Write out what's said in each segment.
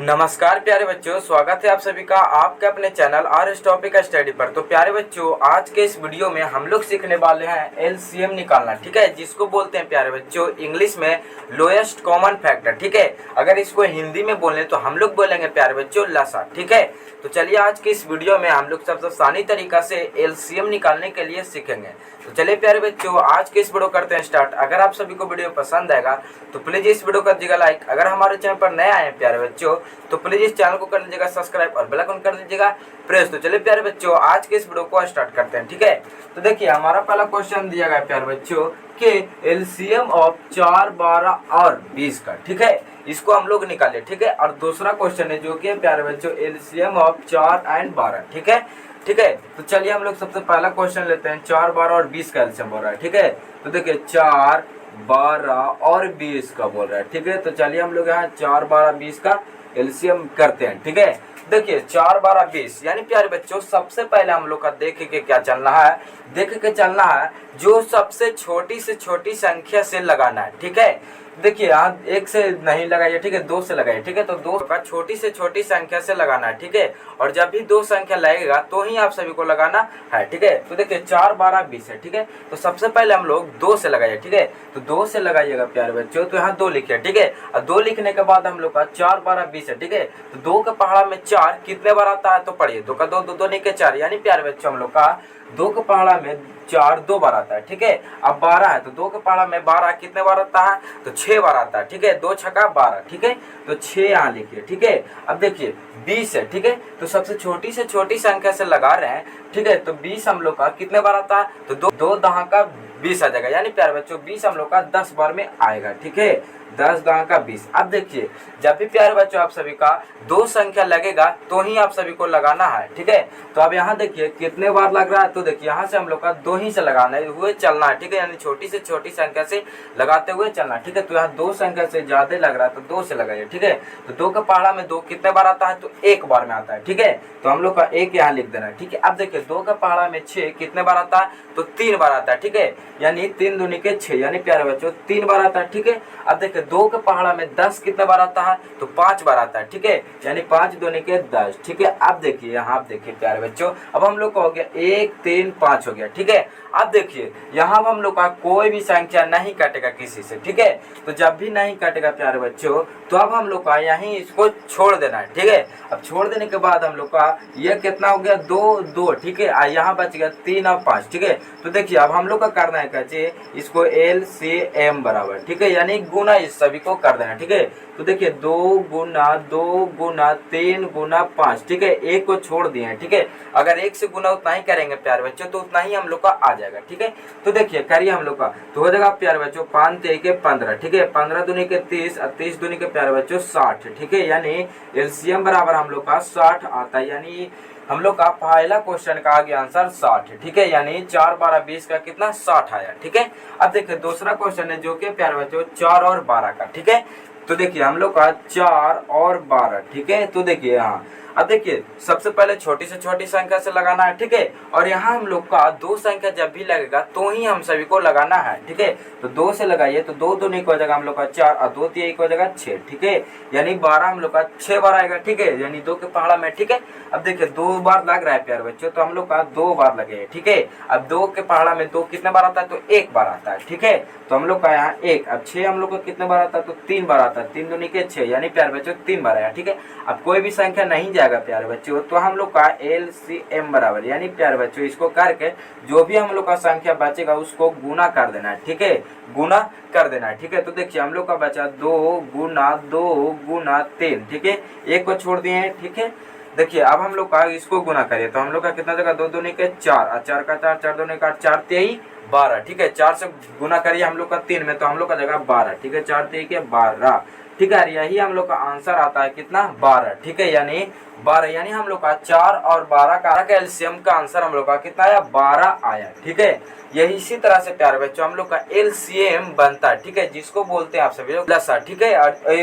नमस्कार प्यारे बच्चों, स्वागत है आप सभी का आपके अपने channel R S topic study पर। तो प्यारे बच्चों, आज के इस वीडियो में हम लोग सीखने वाले हैं एलसीएम निकालना, ठीक है, जिसको बोलते हैं प्यारे बच्चों इंग्लिश में लोएस्ट कॉमन फैक्टर, ठीक है। अगर इसको हिंदी में बोले तो हम लोग बोलेंगे प्यारे बच्चों लसा, ठीक है। तो चलिए आज की इस वीडियो में हम लोग सबसे आसानी तरीका से एलसीएम निकालने के लिए सीखेंगे। तो चलिए प्यारे बच्चों, आज के इस वीडियो करते हैं स्टार्ट। अगर आप सभी को वीडियो पसंद आएगा तो प्लीज इस वीडियो कर दीजिएगा लाइक। अगर हमारे चैनल पर नए आए हैं प्यारे बच्चों तो प्लीज इस चैनल को कर लीजिएगा सब्सक्राइब और बेल आइकन कर दीजिएगा प्रेस। तो चलिए प्यारे बच्चों, आज के इस वीडियो को स्टार्ट करते हैं, ठीक है। तो देखिए हमारा पहला क्वेश्चन दिया गया प्यारे बच्चों कि एलसीएम ऑफ 4, 12 और 20 का, ठीक है, इसको हम लोग निकाले, ठीक है। और दूसरा क्वेश्चन है जो कि प्यारे बच्चों एलसीएम ऑफ 4 और 12, ठीक है, ठीक है। तो चलिए हम लोग सबसे पहला क्वेश्चन लेते हैं, 4, 12 और 20 का एलसीएम बोल रहा है, ठीक है। तो देखिए 4, 12 और 20 का बोल रहा है, ठीक है। तो चलिए हम लोग यहाँ 4, 12, 20 का एलसीएम करते हैं, ठीक है। देखिए 4, 12, 20 यानी प्यारे बच्चों सबसे पहले हम लोग का देख के क्या चलना है, देख के चलना है जो सबसे छोटी से छोटी संख्या से लगाना है, ठीक है। देखिए यहाँ 1 से नहीं लगाइए, ठीक है, 2 से लगाइए, ठीक है। तो 2 का छोटी से छोटी संख्या से लगाना है, ठीक है। और जब भी 2 संख्या लगेगा तो ही आप सभी को लगाना है, ठीक है। तो देखिए 4, 12, 20 है, ठीक है। तो सबसे पहले हम लोग 2 से लगाइए, ठीक है। तो 2 से लगाइएगा प्यारे बच्चों, तो यहाँ 2 लिखिए, ठीक है। और 2 लिखने के बाद हम लोग का 4, 12, 20 है, ठीक है। तो 2 का पहाड़ा में 4 कितने बार आता है तो पढ़िए, 2 का 2, 2 नहीं के 4 यानी प्यारे बच्चों हम लोग का 2 का पहाड़ा में 4 2 बार आता है, ठीक है। अब 12 है तो 2 के पहाड़ा में 12 कितने बार आता है तो 6 बार आता है, ठीक है। 2 छक्का 12, ठीक है। तो 6 यहाँ लिखिए, ठीक है। अब देखिए 20 है, ठीक है। तो सबसे छोटी से छोटी संख्या से लगा रहे हैं, ठीक है। तो 20 हम लोग का कितने बार आता है तो 2 दहा का 20 आ जाएगा, यानी प्यारे बच्चों 20 हम लोग का 10 बार में आएगा, ठीक है। 10 दहा का 20। अब देखिए जब भी प्यारे बच्चों आप सभी का 2 संख्या लगेगा तो ही आप सभी को लगाना है, ठीक है। तो अब यहाँ देखिए कितने बार लग रहा है, तो देखिए यहाँ से हम लोग का 2 ही से लगाना है, हुए चलना है, ठीक है। यानी छोटी से छोटी संख्या से लगाते हुए चलना है, ठीक है। तो यहाँ 2 संख्या से ज्यादा लग रहा है तो 2 से लगाइए, ठीक है। तो 2 का पहाड़ा में 2 कितने बार आता है तो 1 बार में आता है, ठीक है। तो हम लोग का 1 यहाँ लिख देना है, ठीक है। अब देखिए 2 का पहाड़ा में 6 कितने बार आता है तो 3 बार आता है, ठीक है। यानी 3 दूनी के 6 यानी प्यारे बच्चों 3 बार आता है, ठीक है। अब देखिए 2 के पहाड़ा में 10 कितने बार आता है तो 5 बार आता है, ठीक है। यानी 5 दूनी के 10, ठीक है। अब देखिए यहाँ आप देखिए प्यारे बच्चों, अब हम लोग का हो गया 1, 3, 5 हो गया, ठीक है। अब देखिए यहाँ हम लोग का कोई भी संख्या नहीं कटेगा किसी से, ठीक है। तो जब भी नहीं कटेगा प्यारे बच्चों तो अब हम लोग का यहीं इसको छोड़ देना है, ठीक है। अब छोड़ देने के बाद हम लोग का ये कितना हो गया 2, 2, ठीक है। यहाँ बच गया 3 और 5, ठीक है। तो देखिए अब हम लोग का करना है कैसे, इसको LCM बराबर, ठीक है, यानी गुना इस सभी को कर देना, ठीक है। तो देखिए 2 गुना 2 गुना 3 गुना 5, ठीक है। 1 को छोड़ दिए हैं, ठीक है। अगर 1 से गुना उतना ही करेंगे प्यारे बच्चों तो उतना ही हम लोग का आ जाएगा, ठीक है। तो देखिए करिए हम लोग का तो हो जाएगा प्यारे बच्चों 5 3 के 15, ठीक है। 15 दूनी के 30 और 30 दूनी के प्यारे बच्चों 60, ठीक है। यानी एलसीएम बराबर हम लोग का 60 आता है, यानी हम लोग का पहला क्वेश्चन का आगे आंसर 60 है, ठीक है। यानी 4, 12, 20 का कितना 60 आया, ठीक है। अब देखिए दूसरा क्वेश्चन है जो कि प्यारे बच्चों 4 और 12 का, ठीक है। तो देखिए हम लोग का 4 और 12, ठीक है। तो देखिए यहाँ अब देखिए सबसे पहले छोटी से छोटी संख्या से लगाना है, ठीक है। और यहाँ हम लोग का 2 संख्या जब भी लगेगा तो ही हम सभी को लगाना है, ठीक है। तो 2 से लगाइए तो 2 दूनी को हो जाएगा हम लोग का 4 और 2 3 हो जाएगा 6, ठीक है। यानी 12 हम लोग का 6 बार आएगा, ठीक है। यानी 2 के पहाड़ा में, ठीक है। अब देखिए 2 बार लग रहा है प्यारे बच्चों तो हम लोग का 2 बार लगे, ठीक है। अब 2 के पहाड़ा में 2 कितने बार आता है तो 1 बार आता है, ठीक है। तो हम लोग का यहाँ 1। अब 6 हम लोग का कितने बार आता है तो 3 बार आता है, 3 दूनी के 6 यानी प्यारे बच्चों 3 बार आया, ठीक है। अब कोई भी संख्या नहीं जाएगा प्यारे बच्चों तो हम लोग का LCM बराबर, यानी प्यारे बच्चों इसको करके जो भी हम लोग का संख्या बचेगा उसको गुना कर देना है, ठीक है। गुना कर देना है, ठीक है। तो देखिए हम लोग का बचा 2 गुना 2 गुना 3, ठीक है। 1 को छोड़ दिए हैं, ठीक है। देखिए अब हम लोग का इसको गुना करिए तो हम लोग का कितना जगह 2 दूनी के 4 और 4 का 4 4 दूनी का 4 3 12, ठीक है। 4 से गुना करिए हम लोग का 3 में तो हम लोग का जगह 12, ठीक है। 4 3 के 12, ठीक है। यही हम लोग का आंसर आता है कितना 12, ठीक है। यानी 12, यानी हम लोग का 4 और 12 का एलसीएम का आंसर हम लोग का कितना आया, 12 आया। ठीक है, यही इसी तरह से प्यारे बच्चों हम लोग का एलसीएम बनता है। ठीक है, जिसको बोलते हैं आप सभी लोग लसा। ठीक है,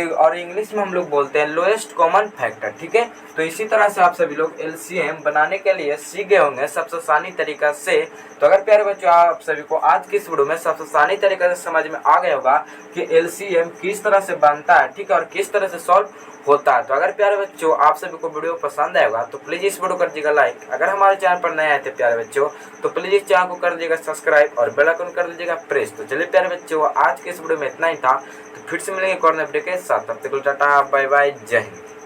और इंग्लिश में हम लोग बोलते हैं लोएस्ट कॉमन फैक्टर। ठीक है, तो इसी तरह से आप सभी लोग एलसीएम बनाने के लिए सीख गए होंगे सबसे आसानी तरीका से। तो अगर प्यारे बच्चों आप सभी को आज की इस वीडियो में सबसे आसानी तरीके से समझ में आ गया होगा कि एलसीएम किस तरह से बनता है, ठीक है, और किस तरह से सॉल्व होता है। तो अगर प्यारे बच्चों आप सभी को वीडियो पसंद आएगा तो प्लीज इस वीडियो कर दीजिएगा लाइक। अगर हमारे चैनल पर नए आए थे प्यारे बच्चों तो प्लीज इस चैनल को कर दीजिएगा सब्सक्राइब और बेल आइकन कर दीजिएगा प्रेस। तो चलिए प्यारे बच्चों आज के इस वीडियो में इतना ही था, तो फिर से मिलेंगे एक और नए वीडियो के साथ। तब तक टाटा बाय बाय, जय हिंद।